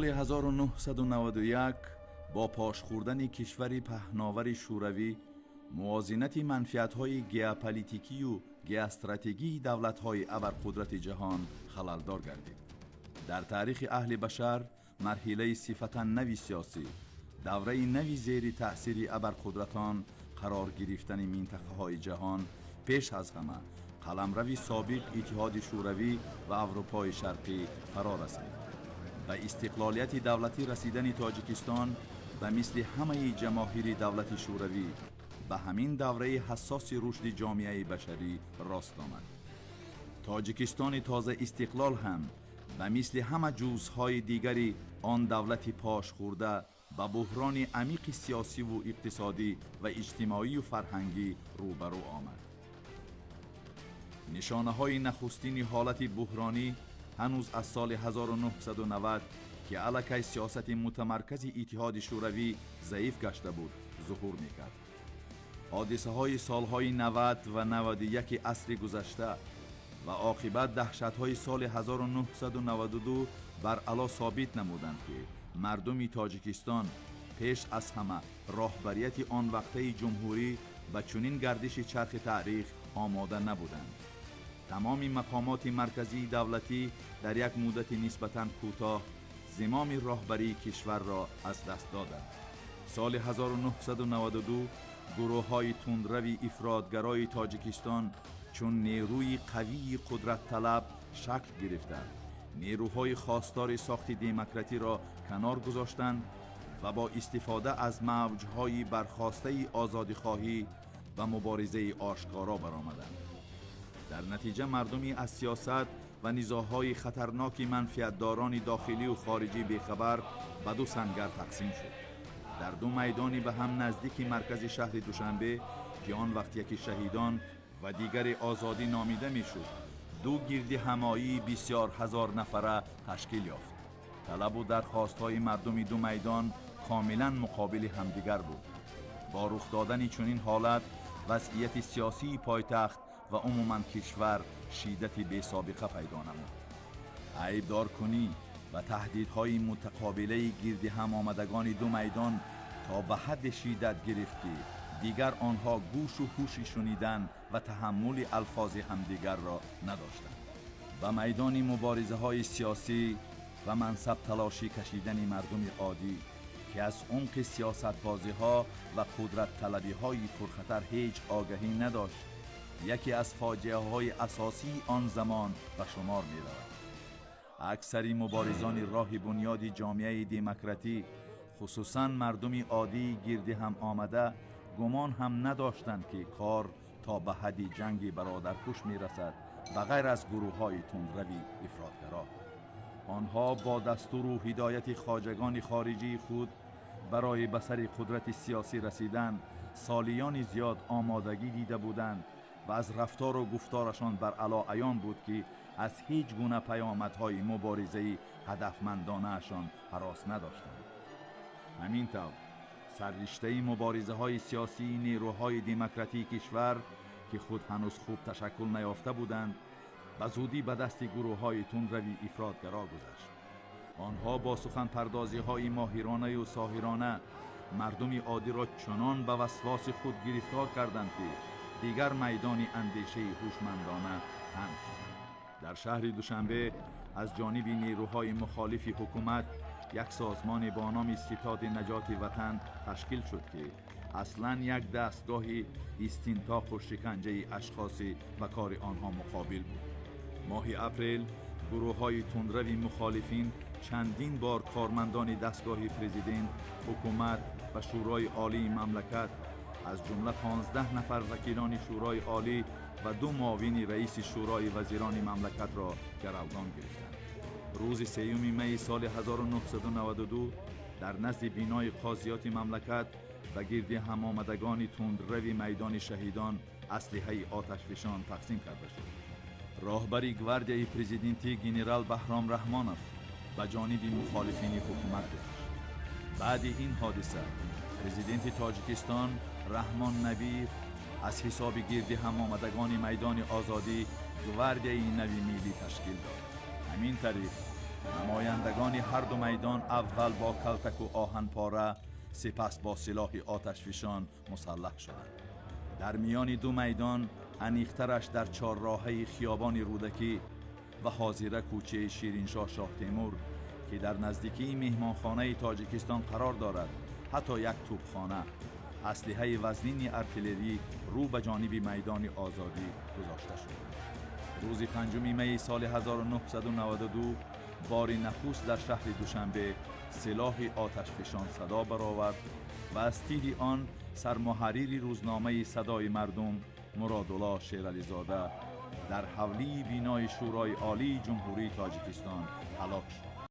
سال 1991 با پاش خوردن کشور پهناور شوروی موازنت منفعت‌های ژئوپلیتیکی و ژئواستراتژی دولت‌های ابرقدرت جهان خللدار گردید. در تاریخ اهل بشر مرحله صفتا نوی سیاسی، دوره نوی زیر تأثیر ابرقدرتان قرار گرفتن منطقه‌های جهان پیش از همه قلمرو سابق اتحاد شوروی و اروپای شرقی فرا رسید. به استقلالیت دولتی رسیدن تاجیکستان به مثل همه جماهیر دولت شوروی به همین دوره حساس رشد جامعه بشری راست آمد. تاجیکستان تازه استقلال هم به مثل همه جزهای دیگری آن دولت پاش خورده به بحران عمیق سیاسی و اقتصادی و اجتماعی و فرهنگی روبرو آمد. نشانه های نخستین حالت بحرانی هنوز از سال 1990 که علیه سیاست متمرکز اتحاد شوروی ضعیف گشته بود ظهور میکرد. حادثه های سالهای 90 و 91 عصر گذشته و عاقبت دهشت های سال 1992 بر علا ثابت نمودند که مردم تاجیکستان پیش از همه راهبریت آن وقته جمهوری به چنین گردش چرخ تاریخ آماده نبودند. تمام مقامات مرکزی دولتی در یک مدت نسبتاً کوتاه زمام راهبری کشور را از دست دادند. سال 1992 گروه‌های تندروی افراطگرای تاجیکستان چون نیروی قوی قدرت طلب شکل گرفتند. نیروهای خواستار ساخت دموکراسی را کنار گذاشتند و با استفاده از موج‌های برخاسته آزادی‌خواهی و مبارزه آشکارا برآمدند. در نتیجه مردمی از سیاست و نزاع‌های خطرناک منفعت‌داران داخلی و خارجی بیخبر به دو سنگر تقسیم شد. در دو میدانی به هم نزدیک مرکز شهر دوشنبه که آن وقت یکی شهیدان و دیگر آزادی نامیده میشد، دو گرد همایی بسیار هزار نفره تشکیل یافت. طلب و درخواست‌های مردم دو میدان کاملا مقابل همدیگر بود. با رخ دادن چنین حالت وضعیت سیاسی پایتخت و عموما کشور شدت بی سابقه پیدا نمود. عیبدار کنی و تهدیدهای متقابله گرد هم آمدگان دو میدان تا به حد شدت گرفت که دیگر آنها گوش و هوشی شنیدن و تحمل الفاظ همدیگر را نداشتند. به میدان مبارزه های سیاسی و منصب تلاشی کشیدن مردم عادی که از عمق سیاست بازی ها و قدرت طلبی های پرخطر هیچ آگهی نداشت، یکی از فاجعه های اساسی آن زمان به شمار می رود. اکثر مبارزان راه بنیاد جامعه دموکراتی خصوصا مردم عادی گرد هم آمده گمان هم نداشتند که کار تا به حد جنگ برادرکش می رسد و غیر از گروه های تندروی افراطگرا. آنها با دستور و هدایت خواجگان خارجی خود برای به سر قدرت سیاسی رسیدن سالیان زیاد آمادگی دیده بودند و از رفتار و گفتارشان بر علا عیان بود که از هیچ گونه پیامدهای مبارزه‌ای هدفمندانه‌شان هراس نداشتند. همینطور سررشته مبارزه های سیاسی نیروهای دموکراتی کشور که خود هنوز خوب تشکل نیافته بودند به زودی به دست گروه های تندروی افراطگرا گذشت. آنها با سخن پردازی های ماهرانه و ساحرانه مردم عادی را چنان به وسواس خود گرفتار کردند که دیگر میدان اندیشه هوشمندانه هم شد. در شهر دوشنبه از جانب نیروهای مخالف حکومت یک سازمان با نام ستاد نجات وطن تشکیل شد که اصلاً یک دستگاه استنطاق و شکنجه اشخاصی و کار آنها مقابل بود. ماه اپریل گروه‌های تندروی مخالفین چندین بار کارمندان دستگاه پرزیدنت، حکومت و شورای عالی مملکت از جمله 15 نفر وکیلان شورای عالی و 2 معاون رئیس شورای وزیران مملکت را گروگان گرفتند. روز 3 می سال 1992 در نزد بینای قاضیات مملکت و گرد هم آمدگان تندروی میدان شهیدان اسلحه آتشفشان تقسیم کرده شد. راهبری گواردیای پرزیدنتی گنرال بهرام رحمانوف به جانب مخالفین حکومت گذاشت. بعد این حادثه پرزیدنت تاجیکستان رحمان نبیف از حساب گرد هم آمدگان میدان آزادی گواردیای نوی ملی تشکیل داد. همین طریق نمایندگان هر دو میدان اول با کلتک و آهن پاره، سپس با سلاح آتشفشان مسلح شدند. در میان دو میدان انیخترش در چهارراهه خیابان رودکی و حاضره کوچه شیرینشاه شاه تیمور که در نزدیکی مهمانخانه تاجیکستان قرار دارد، حتی یک توپخانه، اسلحه وزنین ارتلری رو به جانب میدان آزادی گذاشته شد. روز 5 می سال 1992 بار نخست در شهر دوشنبه سلاح آتشفشان صدا برآورد و از تیر آن سرمحرر روزنامه صدای مردم مرادالله شیرعلیزاده در حولی بینای شورای عالی جمهوری تاجیکستان هلاک شد.